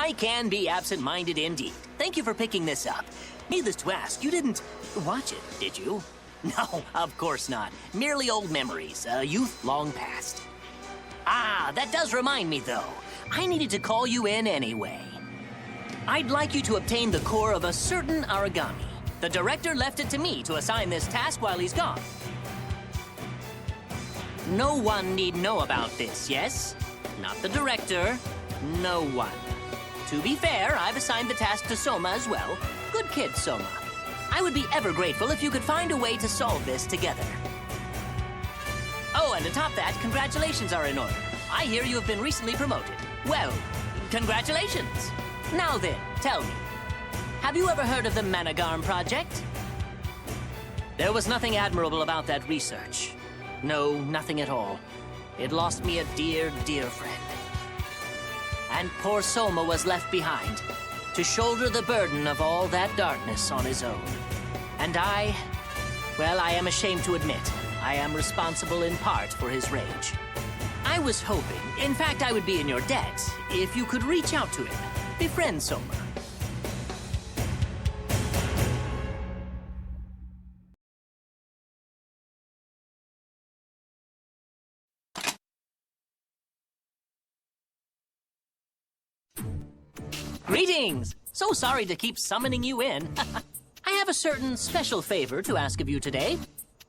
I can be absent-minded indeed. Thank you for picking this up. Needless to ask, you didn't watch it, did you? No, of course not. Merely old memories, a youth long past. Ah, that does remind me, though. I needed to call you in anyway. I'd like you to obtain the core of a certain origami. The director left it to me to assign this task while he's gone. No one need know about this, yes? Not the director, no one. To be fair, I've assigned the task to Soma as well. Good kid, Soma. I would be ever grateful if you could find a way to solve this together. Oh, and to top that, congratulations are in order. I hear you have been recently promoted. Well, congratulations. Now then, tell me, have you ever heard of the Managarm Project? There was nothing admirable about that research. No, nothing at all. It lost me a dear, dear friend. And poor Soma was left behind to shoulder the burden of all that darkness on his own. And I am ashamed to admit, I am responsible in part for his rage. I was hoping, in fact, I would be in your debt, if you could reach out to him, befriend Soma. Greetings! So sorry to keep summoning you in. I have a certain special favor to ask of you today.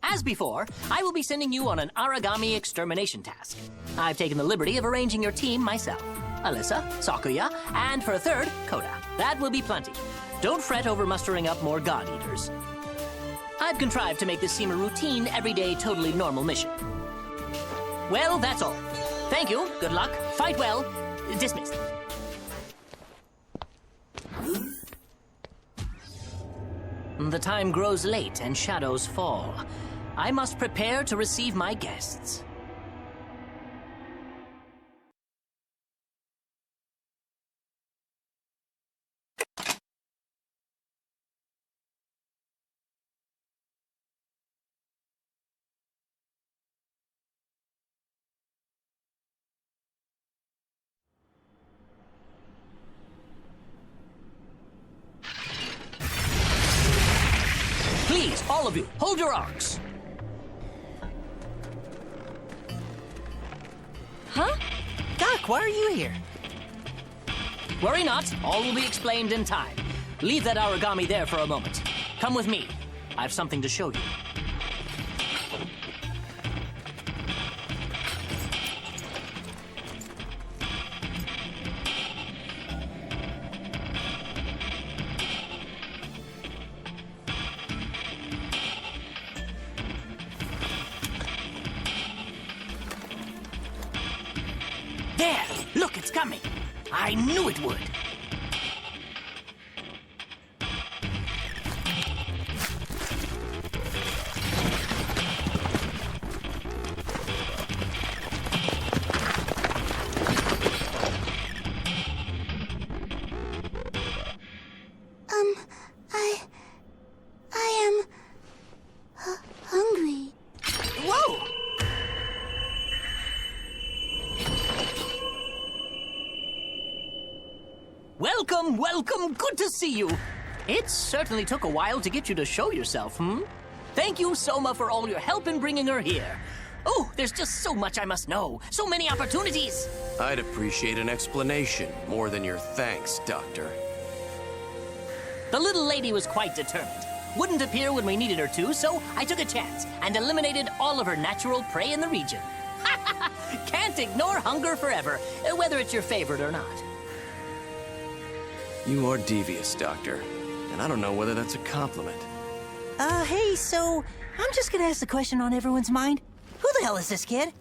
As before, I will be sending you on an origami extermination task. I've taken the liberty of arranging your team myself. Alyssa, Sakuya, and for a third, Koda. That will be plenty. Don't fret over mustering up more God Eaters. I've contrived to make this seem a routine, everyday, totally normal mission. Well, that's all. Thank you, good luck, fight well, dismissed. The time grows late and shadows fall. I must prepare to receive my guests. Please, all of you, hold your arcs. Huh? Doc, why are you here? Worry not, all will be explained in time. Leave that origami there for a moment. Come with me. I have something to show you. There! Look, it's coming! I knew it would! I am hungry. Whoa! Welcome, welcome, good to see you. It certainly took a while to get you to show yourself, Thank you, Soma, for all your help in bringing her here. Oh, there's just so much I must know. So many opportunities. I'd appreciate an explanation more than your thanks, Doctor. The little lady was quite determined. Wouldn't appear when we needed her to, so I took a chance and eliminated all of her natural prey in the region. Can't ignore hunger forever, whether it's your favorite or not. You are devious, Doctor. And I don't know whether that's a compliment. Hey, so I'm just gonna ask the question on everyone's mind. Who the hell is this kid?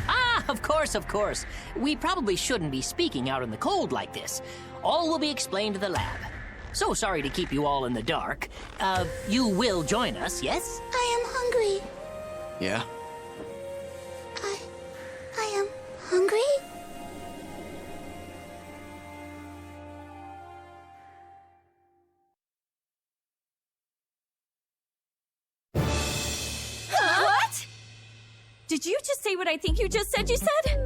Ah, of course, of course. We probably shouldn't be speaking out in the cold like this. All will be explained to the lab. So sorry to keep you all in the dark. You will join us, yes? I am hungry. Yeah? I am hungry? What? Did you just say what I think you just said you said?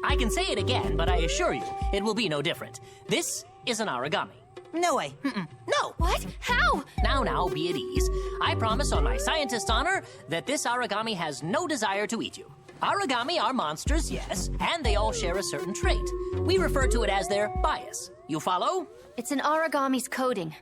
I can say it again, but I assure you, it will be no different. This is an origami. No way. No. What? How? Now, be at ease. I promise on my scientist honor that this origami has no desire to eat you. Origami are monsters, yes, and they all share a certain trait. We refer to it as their bias. You follow? It's an origami's coding.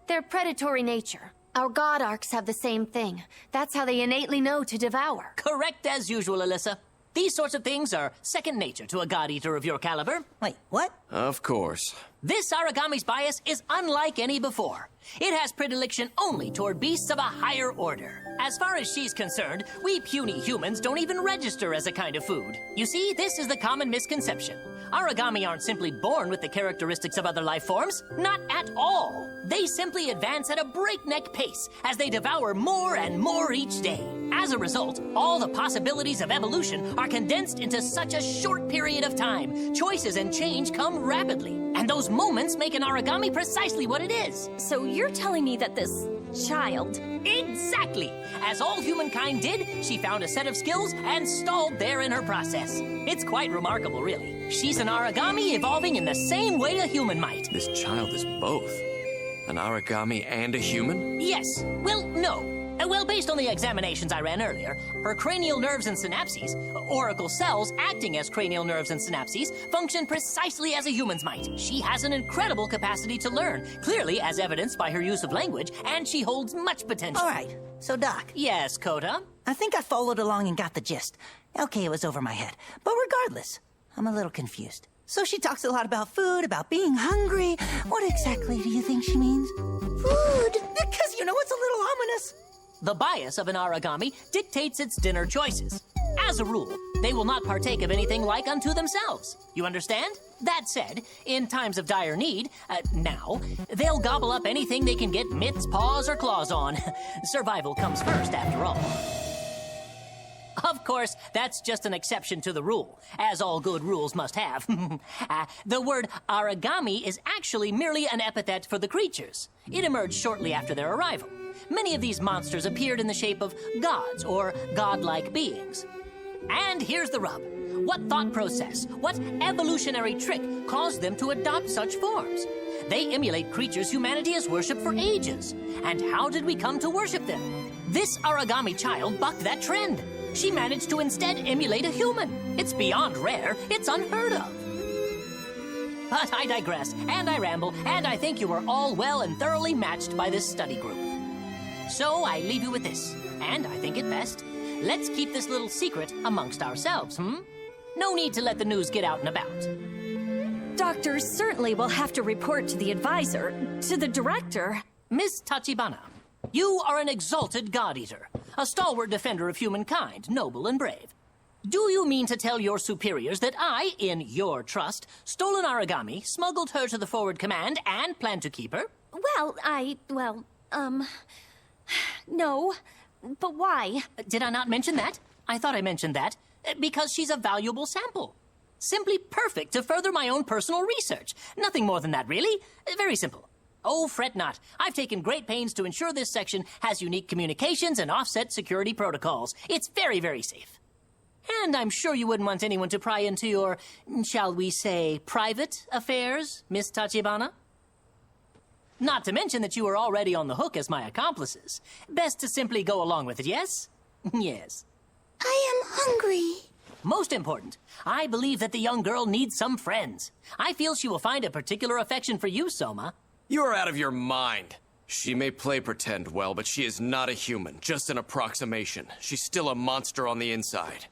Their predatory nature. Our god arcs have the same thing. That's how they innately know to devour. Correct as usual, Alyssa. These sorts of things are second nature to a god eater of your caliber. Wait, what? Of course. This origami's bias is unlike any before. It has predilection only toward beasts of a higher order. As far as she's concerned, we puny humans don't even register as a kind of food. You see, this is the common misconception. Origami aren't simply born with the characteristics of other life forms. Not at all. They simply advance at a breakneck pace as they devour more and more each day. As a result, all the possibilities of evolution are condensed into such a short period of time. Choices and change come rapidly. And those moments make an origami precisely what it is. So you're telling me that this child... Exactly! As all humankind did, she found a set of skills and stalled there in her process. It's quite remarkable, really. She's an origami evolving in the same way a human might. This child is both. An origami and a human? Yes. Well, no. Well, based on the examinations I ran earlier, her cranial nerves and synapses, oracle cells acting as cranial nerves and synapses, function precisely as a human's might. She has an incredible capacity to learn, clearly as evidenced by her use of language, and she holds much potential. All right. So, Doc. Yes, Coda? I think I followed along and got the gist. Okay, it was over my head. But regardless, I'm a little confused. So she talks a lot about food, about being hungry. What exactly do you think she means? Food. Because, you know, it's a little ominous. The bias of an origami dictates its dinner choices. As a rule, they will not partake of anything like unto themselves. You understand? That said, in times of dire need, now, they'll gobble up anything they can get mitts, paws, or claws on. Survival comes first, after all. Of course, that's just an exception to the rule, as all good rules must have. The word origami is actually merely an epithet for the creatures. It emerged shortly after their arrival. Many of these monsters appeared in the shape of gods or godlike beings. And here's the rub. What thought process, what evolutionary trick caused them to adopt such forms? They emulate creatures humanity has worshipped for ages. And how did we come to worship them? This origami child bucked that trend. She managed to instead emulate a human. It's beyond rare. It's unheard of. But I digress, and I ramble, and I think you are all well and thoroughly matched by this study group. So I leave you with this, and I think it best. Let's keep this little secret amongst ourselves, No need to let the news get out and about. Doctors certainly will have to report to the advisor, to the director. Miss Tachibana, you are an exalted god-eater, a stalwart defender of humankind, noble and brave. Do you mean to tell your superiors that I, in your trust, stole an origami, smuggled her to the forward command, and plan to keep her? Well, no. But why? Did I not mention that? I thought I mentioned that. Because she's a valuable sample. Simply perfect to further my own personal research. Nothing more than that, really. Very simple. Oh, fret not. I've taken great pains to ensure this section has unique communications and offset security protocols. It's very, very safe. And I'm sure you wouldn't want anyone to pry into your, shall we say, private affairs, Miss Tachibana? Not to mention that you are already on the hook as my accomplices. Best to simply go along with it, yes? Yes. I am hungry. Most important, I believe that the young girl needs some friends. I feel she will find a particular affection for you, Soma. You're out of your mind. She may play pretend well, but she is not a human, just an approximation. She's still a monster on the inside.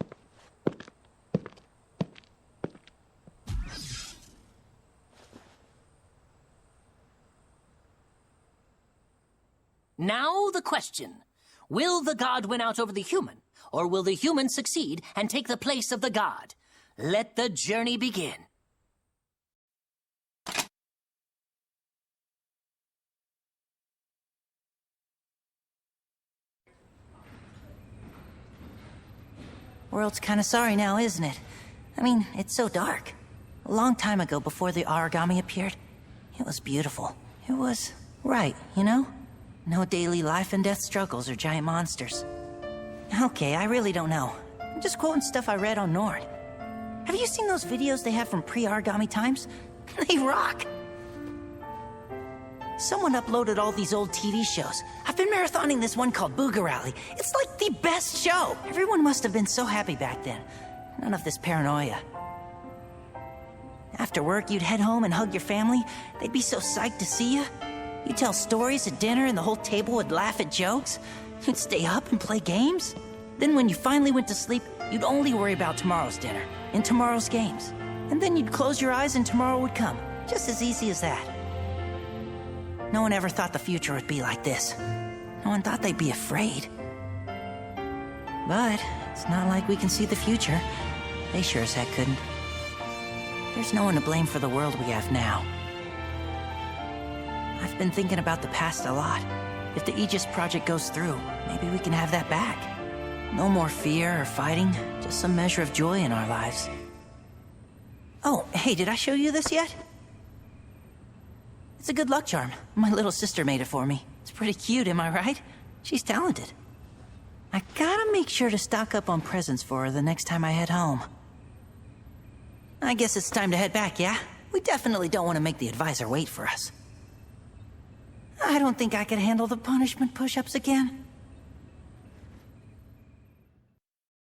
Now the question. Will the god win out over the human, or will the human succeed and take the place of the god? Let the journey begin. World's kind of sorry now, isn't it? I mean, it's so dark. A long time ago, before the origami appeared, it was beautiful. It was right, you know? No daily life and death struggles or giant monsters. Okay, I really don't know. I'm just quoting stuff I read on Nord. Have you seen those videos they have from pre-Aragami times? They rock! Someone uploaded all these old TV shows. I've been marathoning this one called Booger Rally. It's like the best show! Everyone must have been so happy back then. None of this paranoia. After work, you'd head home and hug your family. They'd be so psyched to see you. You'd tell stories at dinner and the whole table would laugh at jokes. You'd stay up and play games. Then when you finally went to sleep, you'd only worry about tomorrow's dinner and tomorrow's games. And then you'd close your eyes and tomorrow would come. Just as easy as that. No one ever thought the future would be like this. No one thought they'd be afraid. But it's not like we can see the future. They sure as heck couldn't. There's no one to blame for the world we have now. I've been thinking about the past a lot. If the Aegis project goes through, maybe we can have that back. No more fear or fighting, just some measure of joy in our lives. Oh, hey, did I show you this yet? It's a good luck charm. My little sister made it for me. It's pretty cute, am I right? She's talented. I gotta make sure to stock up on presents for her the next time I head home. I guess it's time to head back, yeah? We definitely don't want to make the advisor wait for us. I don't think I could handle the punishment push-ups again.